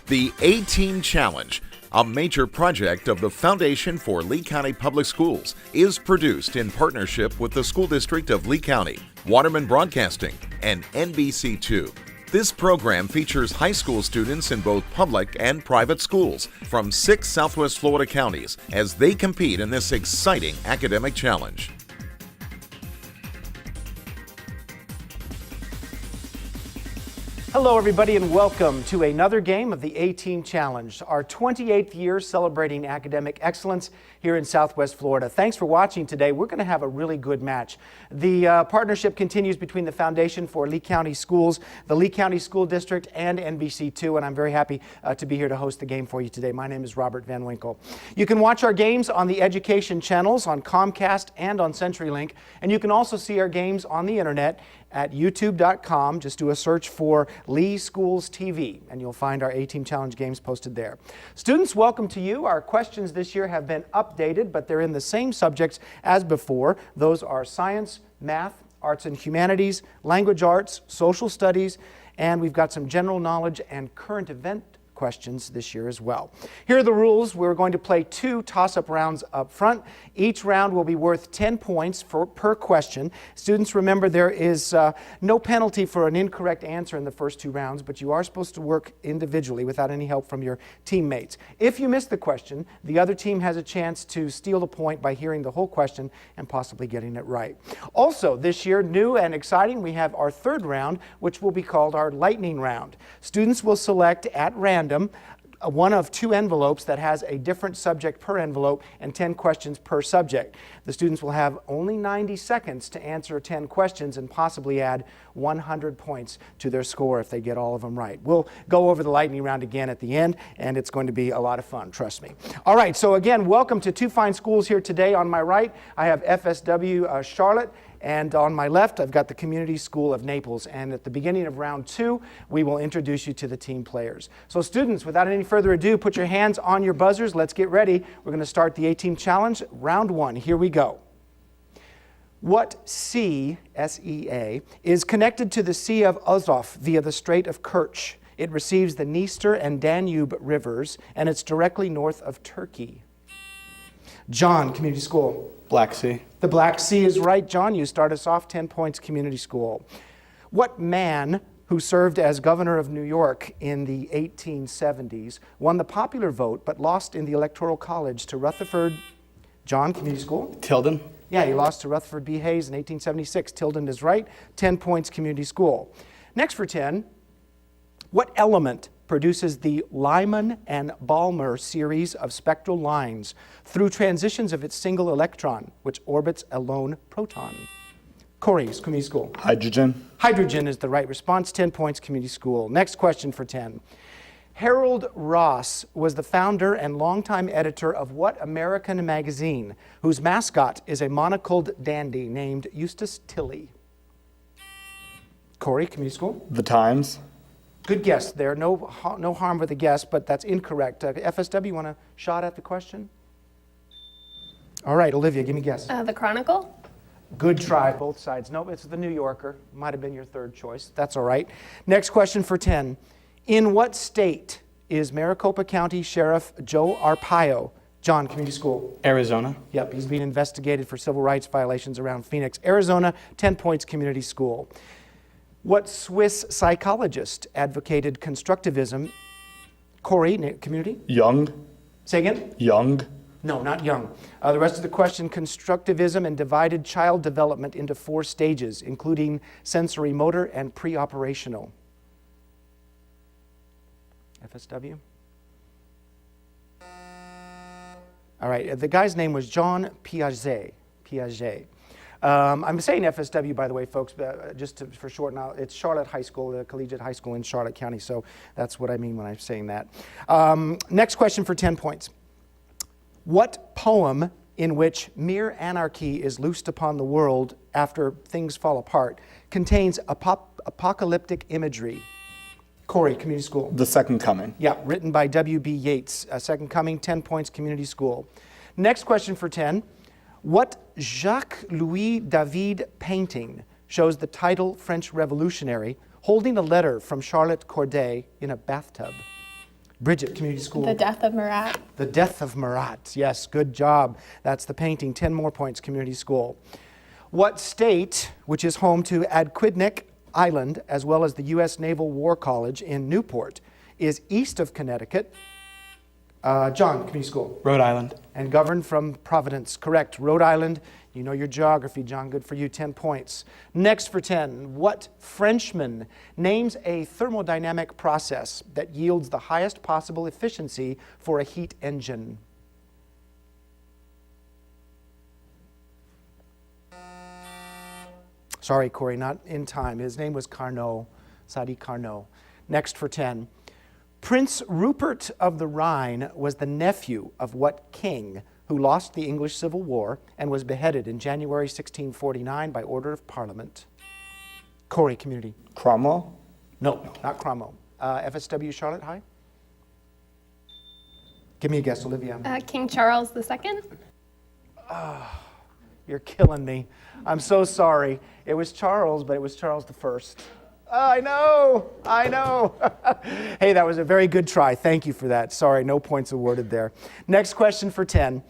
The A-Team Challenge, a major project of the Foundation for Lee County Public Schools, is produced in partnership with the School District of Lee County, Waterman Broadcasting, and NBC2. This program features high school students in both public and private schools from 6 Southwest Florida counties as they compete in this exciting academic challenge. Hello everybody and welcome to another game of the A-Team Challenge, our 28th year celebrating academic excellence here in Southwest Florida. Thanks for watching today. We're going to have a really good match. The partnership continues between the Foundation for Lee County Schools, the Lee County School District, and NBC2, and I'm very happy to be here to host the game for you today. My name is Robert Van Winkle. You can watch our games on the education channels on Comcast and on CenturyLink, and you can also see our games on the internet at youtube.com. Just do a search for Lee Schools TV and you'll find our A-Team Challenge games posted there. Students, welcome to you. Our questions this year have been updated, but they're in the same subjects as before. Those are science, math, arts and humanities, language arts, social studies, and we've got some general knowledge and current event questions this year as well. Here are the rules. We're going to play 2 toss-up rounds up front. Each round will be worth 10 points per question. Students, remember there is no penalty for an incorrect answer in the first 2 rounds, but you are supposed to work individually without any help from your teammates. If you miss the question, the other team has a chance to steal the point by hearing the whole question and possibly getting it right. Also, this year, new and exciting, we have our 3rd round, which will be called our lightning round. Students will select at random one of 2 envelopes that has a different subject per envelope and 10 questions per subject. The students will have only 90 seconds to answer 10 questions and possibly add 100 points to their score if they get all of them right. We'll go over the lightning round again at the end, and it's going to be a lot of fun, trust me. All right, so again, welcome to 2 fine schools here today. On my right, I have FSW Charlotte, and on my left, I've got the Community School of Naples. And at the beginning of round 2, we will introduce you to the team players. So students, without any further ado, put your hands on your buzzers. Let's get ready. We're going to start the A-Team Challenge, round 1. Here we go. What sea, S-E-A, is connected to the Sea of Azov via the Strait of Kerch? It receives the Dniester and Danube rivers, and it's directly north of Turkey. John, Community School. Black Sea. The Black Sea is right. John, you start us off, 10 points, Community School. What man who served as governor of New York in the 1870s won the popular vote but lost in the Electoral College to Rutherford, John, Community School? Tilden. Yeah, he lost to Rutherford B. Hayes in 1876. Tilden is right. 10 points, Community School. Next for 10, what element produces the Lyman and Balmer series of spectral lines through transitions of its single electron, which orbits a lone proton? Corey's Community School. Hydrogen. Hydrogen is the right response. 10 points, Community School. Next question for 10. Harold Ross was the founder and longtime editor of what American magazine, whose mascot is a monocled dandy named Eustace Tilley? Corey, Community School. The Times. Good guess there. No harm with the guess, but that's incorrect. FSW, you want a shot at the question? All right, Olivia, give me a guess. The Chronicle? Good try, both sides. Nope, it's the New Yorker. Might have been your 3rd choice. That's all right. Next question for 10. In what state is Maricopa County Sheriff Joe Arpaio? John, Community School. Arizona. Yep, he's being investigated for civil rights violations around Phoenix, Arizona. 10 points, Community School. What Swiss psychologist advocated constructivism? Corey, Community? Jung. Say again? Jung. No, not Jung. The rest of the question, constructivism and divided child development into 4 stages, including sensory motor and pre-operational. FSW? All right, the guy's name was Jean Piaget. I'm saying FSW, by the way, folks, just for short now, it's Charlotte High School, the collegiate high school in Charlotte County, so that's what I mean when I'm saying that. Next question for 10 points. What poem in which mere anarchy is loosed upon the world after things fall apart contains apocalyptic imagery? Corey, Community School. The Second Coming. Yeah, written by W.B. Yeats. Second Coming, 10 points, Community School. Next question for 10. What Jacques-Louis David painting shows the title French Revolutionary holding a letter from Charlotte Corday in a bathtub? Bridget, community school. The Death of Marat. The Death of Marat. Yes, good job. That's the painting. 10 more points, community school. What state, which is home to Aquidneck Island, as well as the U.S. Naval War College in Newport, is east of Connecticut? John, community school. Rhode Island. And governed from Providence. Correct. Rhode Island. You know your geography, John. Good for you. 10 points. Next for 10. What Frenchman names a thermodynamic process that yields the highest possible efficiency for a heat engine? Sorry, Corey, not in time. His name was Carnot, Sadi Carnot. Next for 10. Prince Rupert of the Rhine was the nephew of what king who lost the English Civil War and was beheaded in January 1649 by order of Parliament? Corey, community. Cromwell? No, not Cromwell. FSW Charlotte High? Give me a guess, Olivia. King Charles II. You're killing me. I'm so sorry. It was Charles, but it was Charles I. I know. Hey, that was a very good try. Thank you for that. Sorry, no points awarded there. Next question for 10.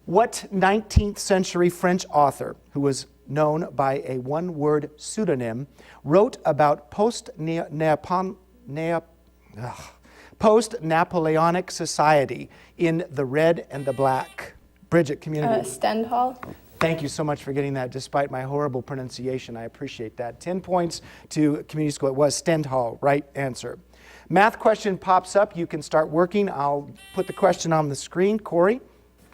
What 19th century French author, who was known by a one-word pseudonym, wrote about post-Napoleonic society in The Red and the Black? Bridget, community. Stendhal. Thank you so much for getting that despite my horrible pronunciation. I appreciate that. 10 points to community school. It was Stendhal, right answer. Math question pops up. You can start working. I'll put the question on the screen. Corey?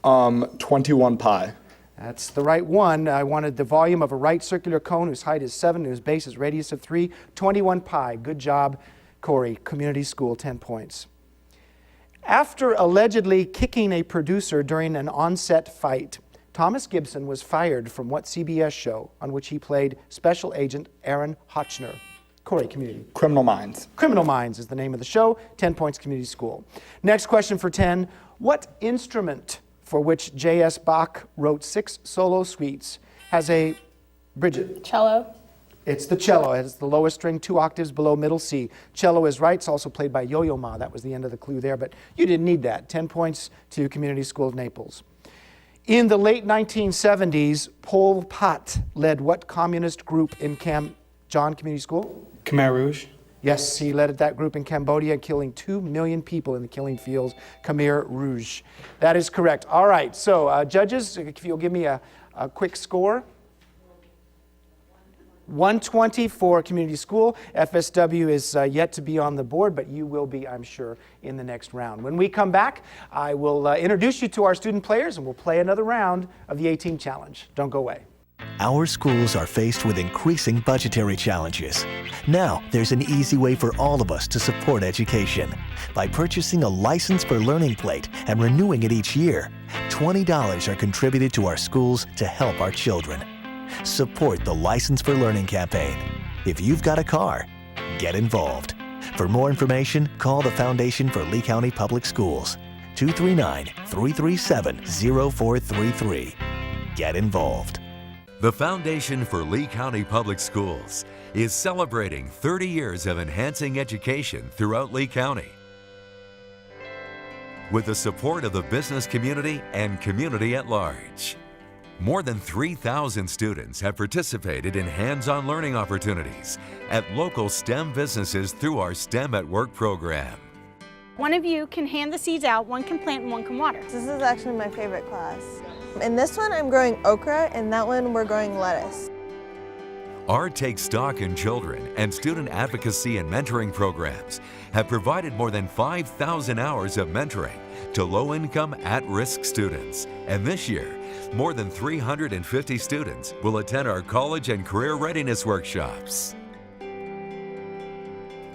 21 pi. That's the right one. I wanted the volume of a right circular cone whose height is 7 and whose base is radius of 3. 21 pi. Good job, Corey. Community school, 10 points. After allegedly kicking a producer during an on-set fight, Thomas Gibson was fired from what CBS show on which he played Special Agent Aaron Hotchner? Corey, community. Criminal Minds. Criminal Minds is the name of the show. 10 points, community school. Next question for 10. What instrument for which J.S. Bach wrote 6 solo suites has a, Bridget? Cello. It's the cello. It has the lowest string 2 octaves below middle C. Cello is right. It's also played by Yo-Yo Ma. That was the end of the clue there, but you didn't need that. 10 points to Community School of Naples. In the late 1970s, Pol Pot led what communist group in John Community School? Khmer Rouge. Yes, he led that group in Cambodia, killing 2 million people in the killing fields, Khmer Rouge. That is correct. All right, so judges, if you'll give me a quick score. 120 for community school. FSW is yet to be on the board, but you will be, I'm sure, in the next round. When we come back, I will introduce you to our student players, and we'll play another round of the A-Team Challenge. Don't go away. Our schools are faced with increasing budgetary challenges. Now, there's an easy way for all of us to support education. By purchasing a License for Learning plate and renewing it each year, $20 are contributed to our schools to help our children. Support the License for Learning campaign. If you've got a car, get involved. For more information, call the Foundation for Lee County Public Schools, 239-337-0433. Get involved. The Foundation for Lee County Public Schools is celebrating 30 years of enhancing education throughout Lee County. With the support of the business community and community at large. More than 3,000 students have participated in hands-on learning opportunities at local STEM businesses through our STEM at Work program. One of you can hand the seeds out, one can plant and one can water. This is actually my favorite class. In this one, I'm growing okra, and that one, we're growing lettuce. Our Take Stock in Children and student advocacy and mentoring programs have provided more than 5,000 hours of mentoring to low-income, at-risk students. And this year, more than 350 students will attend our college and career readiness workshops.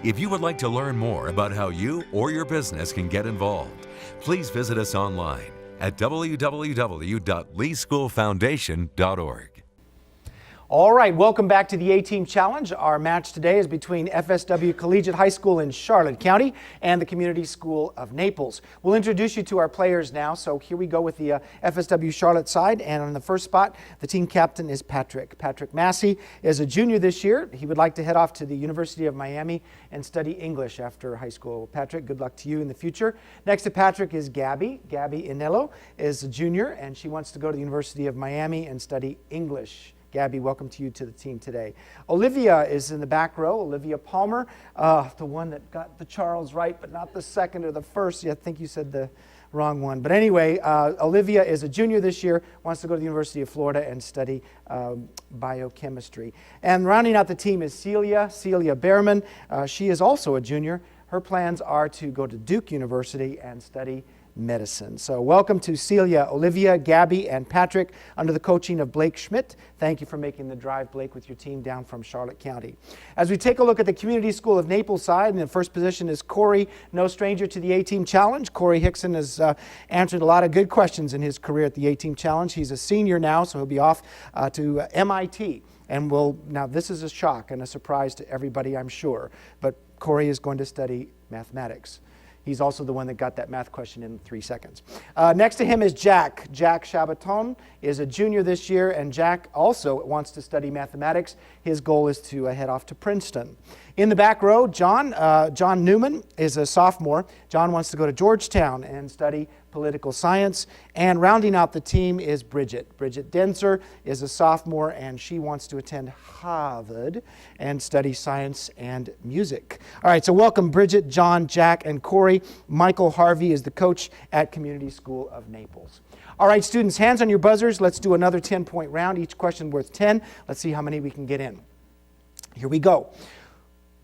If you would like to learn more about how you or your business can get involved, please visit us online at www.leeschoolfoundation.org. All right, welcome back to the A-Team Challenge. Our match today is between FSW Collegiate High School in Charlotte County and the Community School of Naples. We'll introduce you to our players now. So here we go with the FSW Charlotte side. And on the first spot, the team captain is Patrick. Patrick Massey is a junior this year. He would like to head off to the University of Miami and study English after high school. Patrick, good luck to you in the future. Next to Patrick is Gabby. Gabby Inello is a junior, and she wants to go to the University of Miami and study English. Gabby, welcome to you to the team today. Olivia is in the back row. Olivia Palmer, the one that got the Charles right, but not the second or the first. I think you said the wrong one. But anyway, Olivia is a junior this year, wants to go to the University of Florida and study biochemistry. And rounding out the team is Celia Behrman. She is also a junior. Her plans are to go to Duke University and study medicine. So welcome to Celia, Olivia, Gabby, and Patrick under the coaching of Blake Schmidt. Thank you for making the drive, Blake, with your team down from Charlotte County. As we take a look at the Community School of Naples side, in the first position is Corey, no stranger to the A-Team Challenge. Corey Hickson has answered a lot of good questions in his career at the A-Team Challenge. He's a senior now, so he'll be off to MIT. And now this is a shock and a surprise to everybody, I'm sure, but Corey is going to study mathematics. He's also the one that got that math question in 3 seconds. Next to him is Jack. Jack Chabaton is a junior this year, and Jack also wants to study mathematics. His goal is to head off to Princeton. In the back row, John Newman is a sophomore. John wants to go to Georgetown and study political science. And rounding out the team is Bridget. Bridget Denzer is a sophomore, and she wants to attend Harvard and study science and music. All right, so welcome Bridget, John, Jack, and Corey. Michael Harvey is the coach at Community School of Naples. All right, students, hands on your buzzers. Let's do another 10-point round, each question worth 10. Let's see how many we can get in. Here we go.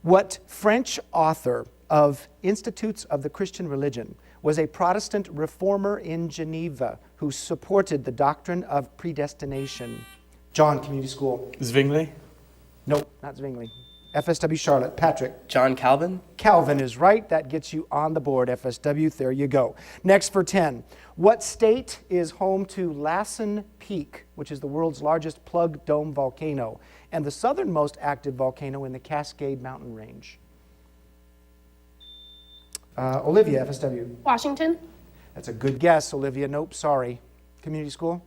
What French author of Institutes of the Christian Religion was a Protestant reformer in Geneva who supported the doctrine of predestination? John, Community School. Zwingli. Nope, not Zwingli. FSW Charlotte. Patrick. John Calvin. Calvin is right. That gets you on the board, FSW. There you go. Next for 10. What state is home to Lassen Peak, which is the world's largest plug dome volcano and the southernmost active volcano in the Cascade Mountain Range? Olivia, FSW. Washington. That's a good guess, Olivia. Nope, sorry. Community School?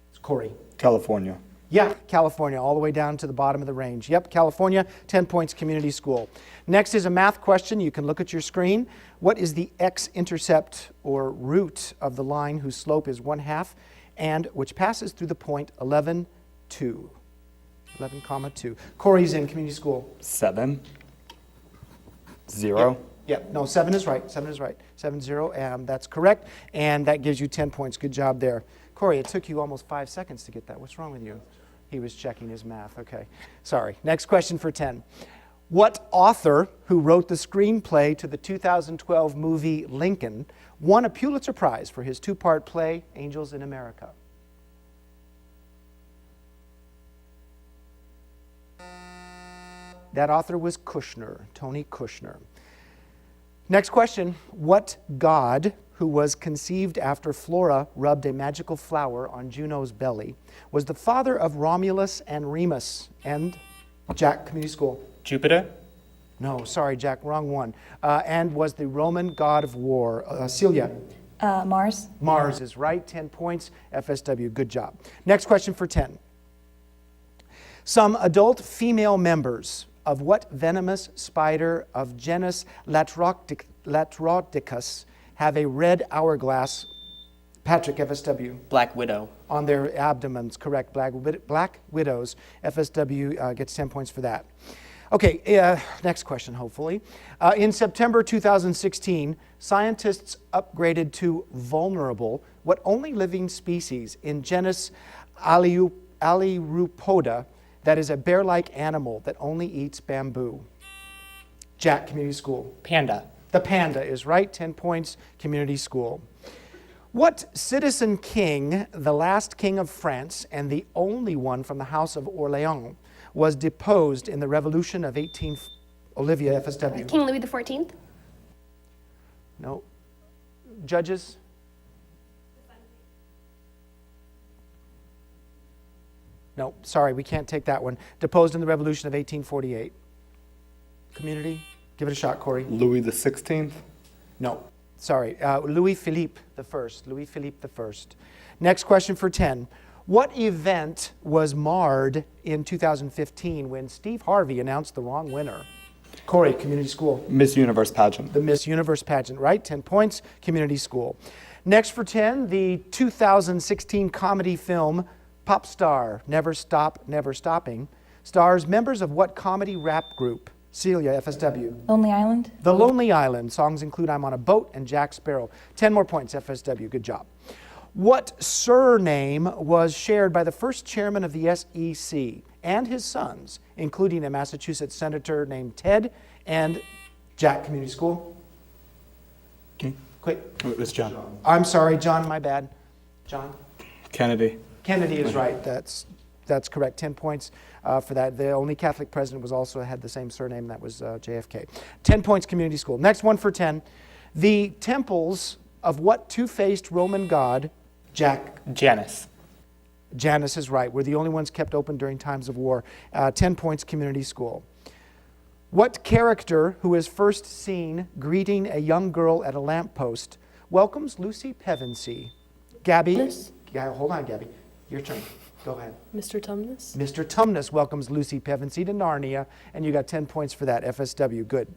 It's Corey. California. Yeah, California, all the way down to the bottom of the range. Yep, California, 10 points, Community School. Next is a math question. You can look at your screen. What is the x-intercept or root of the line whose slope is 1/2 and which passes through the point 11, 2? 11,2. Corey's in Community School. 7. 0. Yep, no, 7 is right. 7 is right. 7-0, that's correct. And that gives you 10 points. Good job there. Corey, it took you almost 5 seconds to get that. What's wrong with you? He was checking his math. Okay, sorry. Next question for 10. What author who wrote the screenplay to the 2012 movie Lincoln won a Pulitzer Prize for his 2-part play, Angels in America? That author was Kushner, Tony Kushner. Next question. What god who was conceived after Flora rubbed a magical flower on Juno's belly was the father of Romulus and Remus? And Jack, Community School. Jupiter. No, sorry, Jack, wrong one. And was the Roman god of war. Celia. Mars. Mars is right. 10 points. FSW, good job. Next question for 10. Some adult female members of what venomous spider of genus Latrodicus have a red hourglass? Patrick, FSW. Black Widow. On their abdomens, correct. Black widows. FSW gets 10 points for that. Okay, next question, hopefully. In September 2016, scientists upgraded to vulnerable what only living species in genus Alirupoda that is a bear-like animal that only eats bamboo? Jack, Community School. Panda. The panda is right. 10 points, Community School. What citizen king, the last king of France and the only one from the House of Orléans, was deposed in the Revolution of 18... Olivia, FSW. King Louis XIV. No. Judges? No, sorry, we can't take that one. Deposed in the Revolution of 1848. Community? Give it a shot, Corey. Louis the 16th. No, sorry. Louis Philippe I. Louis Philippe I. Next question for 10. What event was marred in 2015 when Steve Harvey announced the wrong winner? Corey, community school. Miss Universe pageant. The Miss Universe pageant, right? 10 points, community school. Next for 10, the 2016 comedy film Pop Star, Never Stop, Never Stopping, stars members of what comedy rap group? Celia, FSW. Lonely Island. The Lonely Island. Songs include I'm on a Boat and Jack Sparrow. 10 more points, FSW. Good job. What surname was shared by the first chairman of the SEC and his sons, including a Massachusetts senator named Ted and Jack Community School? Okay. Quick. It's John. I'm sorry, John, my bad. John? Kennedy. Kennedy is right. That's correct. 10 points for that. The only Catholic president was also had the same surname. That was JFK. 10 points, community school. Next one for 10. The temples of what two-faced Roman god? Jack. Janus. Janus is right. We're the only ones kept open during times of war. 10 points, community school. What character who is first seen greeting a young girl at a lamppost welcomes Lucy Pevensey? Gabby? Yes. Yeah, hold on, Gabby. Your turn. Go ahead. Mr. Tumnus. Mr. Tumnus welcomes Lucy Pevensey to Narnia, and you got 10 points for that. FSW, good.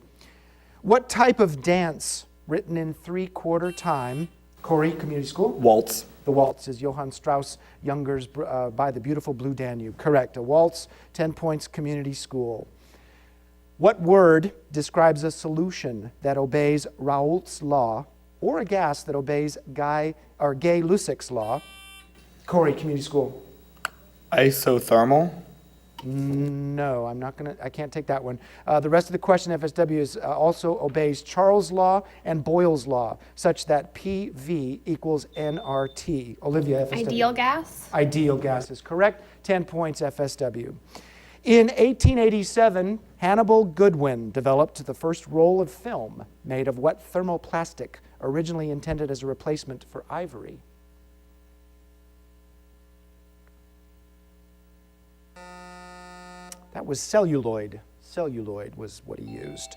What type of dance written in 3/4 time? Corey, community school? Waltz. The waltz is Johann Strauss Junger's By the Beautiful Blue Danube. Correct. A waltz, 10 points, community school. What word describes a solution that obeys Raoult's law or a gas that obeys Gay-Lussac's law? Corey, community school. Isothermal. No, I can't take that one. The rest of the question, FSW, is also obeys Charles' law and Boyle's law, such that PV equals nRT. Olivia, FSW. Ideal gas. Ideal gas is correct. 10 points, FSW. In 1887, Hannibal Goodwin developed the first roll of film made of what thermoplastic, originally intended as a replacement for ivory? That was celluloid. Celluloid was what he used.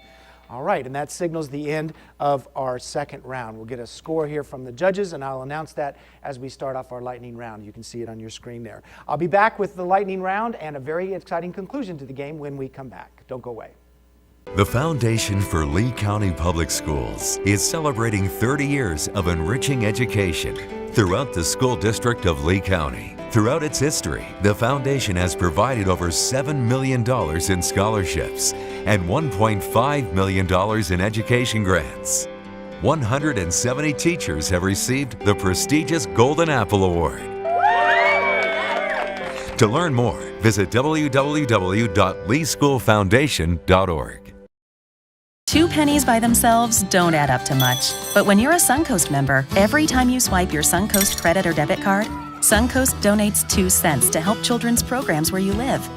All right, and that signals the end of our second round. We'll get a score here from the judges, and I'll announce that as we start off our lightning round. You can see it on your screen there. I'll be back with the lightning round and a very exciting conclusion to the game when we come back. Don't go away. The Foundation for Lee County Public Schools is celebrating 30 years of enriching education throughout the school district of Lee County. Throughout its history, the foundation has provided over $7 million in scholarships and $1.5 million in education grants. 170 teachers have received the prestigious Golden Apple Award. To learn more, visit www.leeschoolfoundation.org. 2 pennies by themselves don't add up to much. But when you're a Suncoast member, every time you swipe your Suncoast credit or debit card, Suncoast donates 2 cents to help children's programs where you live.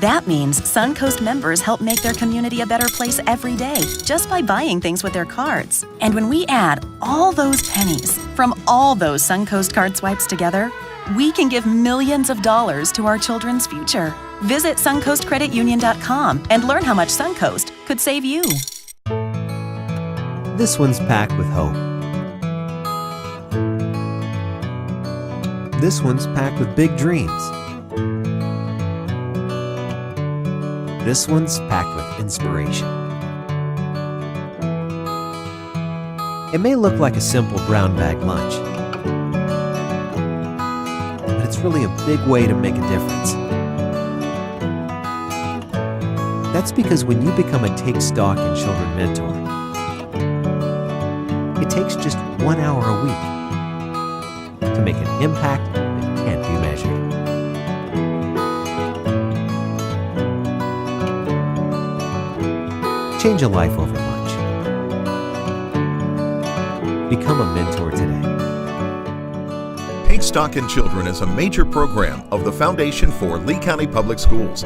That means Suncoast members help make their community a better place every day just by buying things with their cards. And when we add all those pennies from all those Suncoast card swipes together, we can give millions of dollars to our children's future. Visit SuncoastCreditUnion.com and learn how much Suncoast could save you. This one's packed with hope. This one's packed with big dreams. This one's packed with inspiration. It may look like a simple brown bag lunch, but it's really a big way to make a difference. That's because when you become a Take Stock in Children mentor, it takes just 1 hour a week to make an impact that can't be measured. Change a life over lunch. Become a mentor today. Take Stock in Children is a major program of the Foundation for Lee County Public Schools.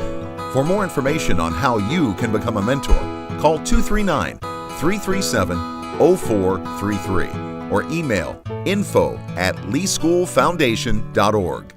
For more information on how you can become a mentor, call 239-337-0433 or email info@leeschoolfoundation.org.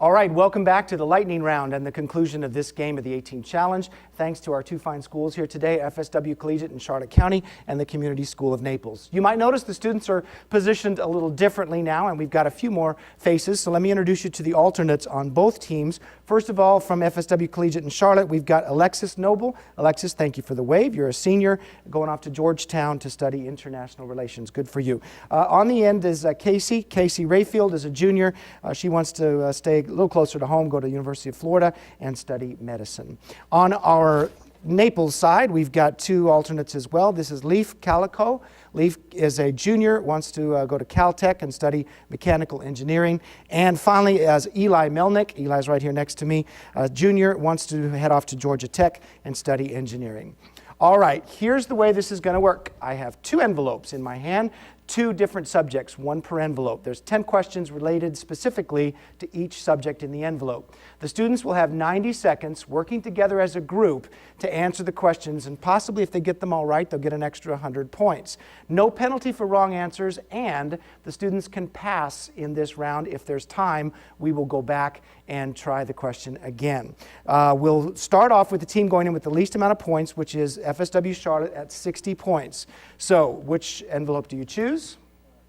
All right, welcome back to the lightning round and the conclusion of this game of the A-Team Challenge. Thanks to our two fine schools here today, FSW Collegiate in Charlotte County and the Community School of Naples. You might notice the students are positioned a little differently now, and we've got a few more faces. So let me introduce you to the alternates on both teams. First of all, from FSW Collegiate in Charlotte, we've got Alexis Noble. Alexis, thank you for the wave. You're a senior going off to Georgetown to study international relations. Good for you. On the end is Casey. Casey Rayfield is a junior. She wants to stay a little closer to home, go to the University of Florida and study medicine. On our Naples side, we've got two alternates as well. This is Leaf Calico. Leaf is a junior, wants to go to Caltech and study mechanical engineering. And finally, as Eli Melnick, Eli's right here next to me, junior, wants to head off to Georgia Tech and study engineering. All right, here's the way this is going to work. I have two envelopes in my hand, two different subjects, one per envelope. There's 10 questions related specifically to each subject in the envelope. The students will have 90 seconds working together as a group to answer the questions, and possibly if they get them all right, they'll get an extra 100 points. No penalty for wrong answers, and the students can pass in this round. If there's time, we will go back and try the question again. We'll start off with the team going in with the least amount of points, which is FSW Charlotte at 60 points. So, which envelope do you choose?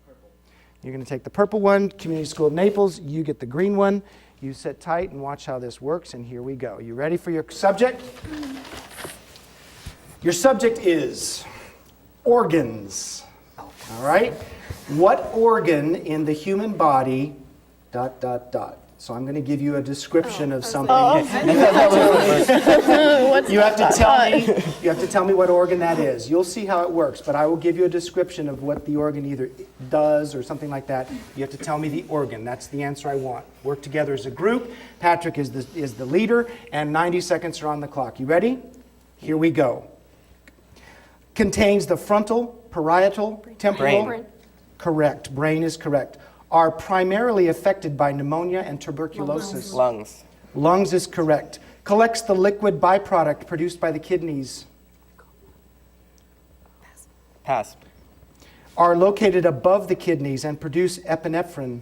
Purple. You're going to take the purple one. Community School of Naples, you get the green one. You sit tight and watch how this works, and here we go. You ready for your subject? Your subject is organs. All right? What organ in the human body, ... So I'm going to give you a description of something. You have to tell me what organ that is. You'll see how it works, but I will give you a description of what the organ either does or something like that. You have to tell me the organ. That's the answer I want. Work together as a group. Patrick is the leader, and 90 seconds are on the clock. You ready? Here we go. Contains the frontal, parietal, temporal. Brain. Correct. Brain is correct. Are primarily affected by pneumonia and tuberculosis. Lungs. Lungs is correct. Collects the liquid byproduct produced by the kidneys. Pass. Are located above the kidneys and produce epinephrine.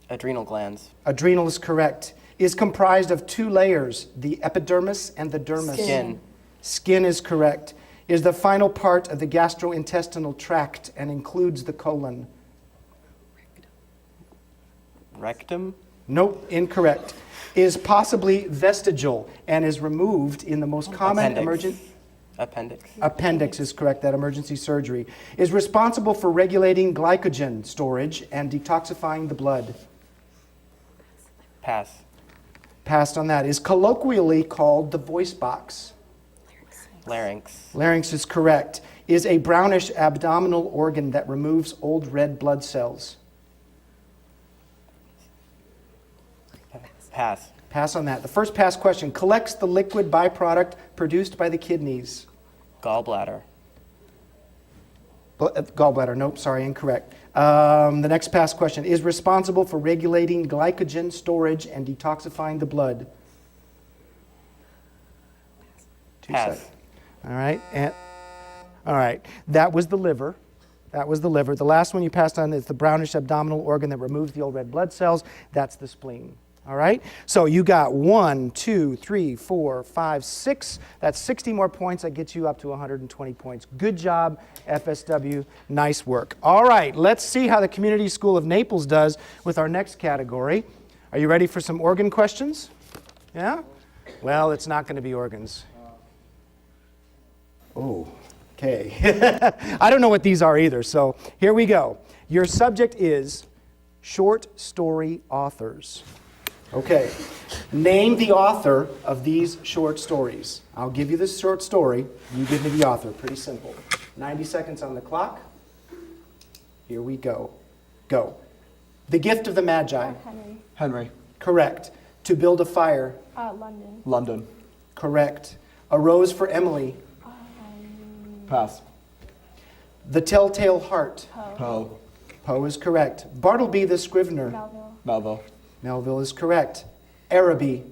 Adrenal glands. Adrenal is correct. Is comprised of two layers, the epidermis and the dermis. Skin. Skin is correct. Is the final part of the gastrointestinal tract and includes the colon. Rectum. Nope, incorrect. Is possibly vestigial and is removed in the most common emergent. Appendix. Appendix is correct, that emergency surgery. Is responsible for regulating glycogen storage and detoxifying the blood. Pass. Passed on that. Is colloquially called the voice box. Larynx. Larynx is correct. Is a brownish abdominal organ that removes old red blood cells. Pass. Pass on that. The first pass question. Collects the liquid byproduct produced by the kidneys. Gallbladder. Gallbladder, nope, sorry, incorrect. The next pass question. Is responsible for regulating glycogen storage and detoxifying the blood. Pass. All right. All right. That was the liver. That was the liver. The last one you passed on is the brownish abdominal organ that removes the old red blood cells. That's the spleen. All right? So you got 1, 2, 3, 4, 5, 6. That's 60 more points. That gets you up to 120 points. Good job, FSW. Nice work. All right. Let's see how the Community School of Naples does with our next category. Are you ready for some organ questions? Yeah? Well, it's not going to be organs. Oh, okay. I don't know what these are either, so here we go. Your subject is short story authors. Okay. Name the author of these short stories. I'll give you this short story. You give me the author. Pretty simple. 90 seconds on the clock. Here we go. Go. The Gift of the Magi. Henry. Correct. To Build a Fire. London. London. Correct. A Rose for Emily. Pass. The Telltale Heart. Poe. Poe is correct. Bartleby the Scrivener. Melville. Melville is correct. Araby.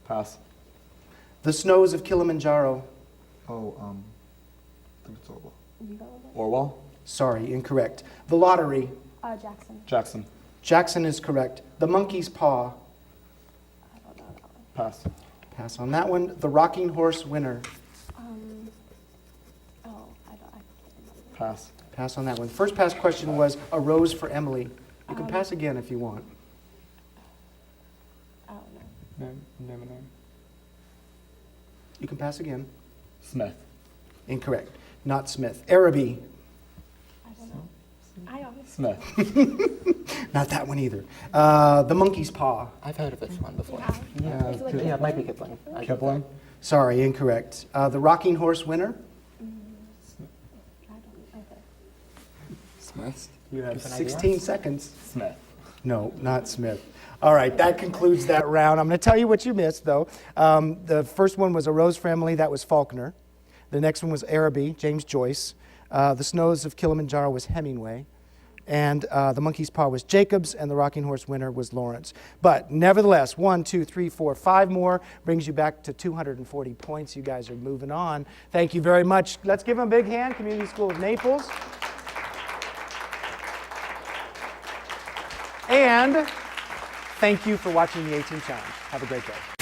Pass. The Snows of Kilimanjaro. I think it's Orwell. Orwell. Sorry, incorrect. The Lottery. Jackson. Jackson. Jackson is correct. The monkey's paw. Pass. Pass on that one. The rocking horse winner. Pass. Pass on that one. First pass question was a rose for Emily. You can pass again if you want. Name a name. You can pass again. Smith. Incorrect. Not Smith. Araby. Smith. Not that one either. The monkey's paw. I've heard of this one before. Yeah, Yeah, it might be Kipling. Kipling. Sorry, incorrect. The rocking horse winner. Smith. You have Give an idea. 16 seconds. Smith. No, not Smith. All right, that concludes that round. I'm going to tell you what you missed, though. The first one was a rose for Emily. That was Faulkner. The next one was Araby, James Joyce. The Snows of Kilimanjaro was Hemingway. And the monkey's paw was Jacobs, and the rocking horse winner was Lawrence. But nevertheless, 1, 2, 3, 4, 5 more brings you back to 240 points. You guys are moving on. Thank you very much. Let's give them a big hand, Community School of Naples. And thank you for watching the A-Team Challenge. Have a great day.